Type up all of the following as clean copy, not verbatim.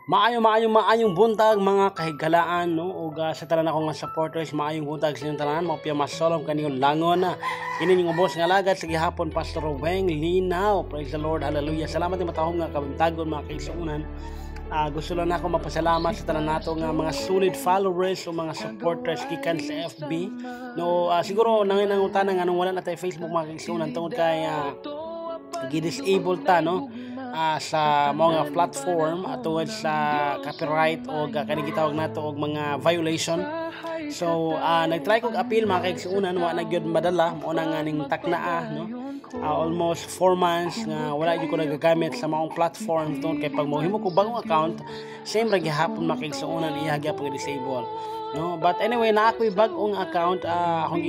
Maayong buntag mga kahigalaan no ug sa tanan ako nga supporters, maayong buntag sa inyong tanan. Mao piya masolom kaniyong langon na kini yung boss nga lagad sa gihapon Pastor Weng Linaw. Praise the Lord, hallelujah. Salamat din matahong nga kabuntagon mga kaigsuonan. Gusto lang ako mapasalamat sa tanan nato nga mga solid followers o mga supporters gikan sa FB no. Siguro nanginangutan nga nung wala na tayo Facebook mga kaigsuonan tungod kay gi-disable ta no sa mga platform atungod sa copyright o kani gitawag nato og mga violation. So nagtry kog appeal mga kaigsuonan, wa na gyud madala mo na nga ning taknaa no. Almost 4 months nga wala gyud ko nagagamit sa mga platform tungod kay pag mohimo ko bagong account same ra gihapon mga kaigsuonan iya gyapon disable no. But anyway, na ako'y bagong account akong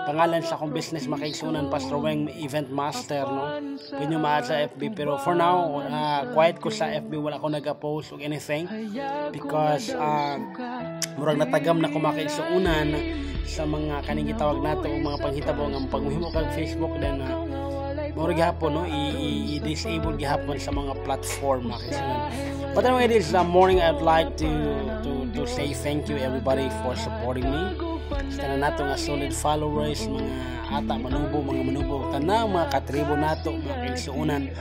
pangalan sa akong business makaigsunan Pastor Weng Event Master no. Pwede nyo maad sa FB pero for now quiet ko sa FB, wala ko nag-post or anything because murag natagam na ko makaigsunan sa mga kaning gitawag nato og mga panghitabo nga pagmuhimo kag Facebook then murag gihapon no i-disable gihapon sa mga platform makaigsunan. But anyway, this morning I'd like to say thank you everybody for supporting me. Sa tanan nato nga solid followers, mga ata manubo, mga manubo tanang mga katribo nato, mga kaigsuonan.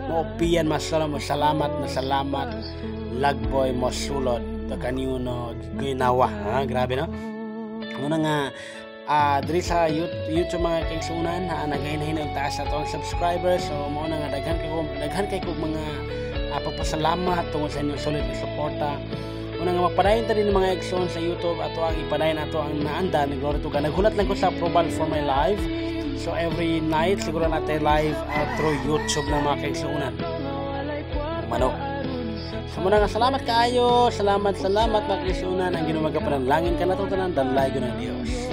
Moopiyan salamat lagboy mo sulod to kanyo no ginawa. Grabe no. Muna nga diri sa YouTube mga kaigsuonan nagahinhin og taas ato ang subscribers. So mo na nga daghan kay kog mga pagpasalamat tungod sa inyong solid na suporta. Una nga magpadayon ta din mga igsoon sa YouTube ato ang ipadayon ato ang naanda ni Glory to God. Naghulat lang ko sa approval for my live. So every night siguro natin live through YouTube na mga kaigsuonan. Mano. So muna nga salamat kaayo, salamat mga kaigsuonan ang ginumagapanalangin ka nato tanan dalay gyud ng Dios.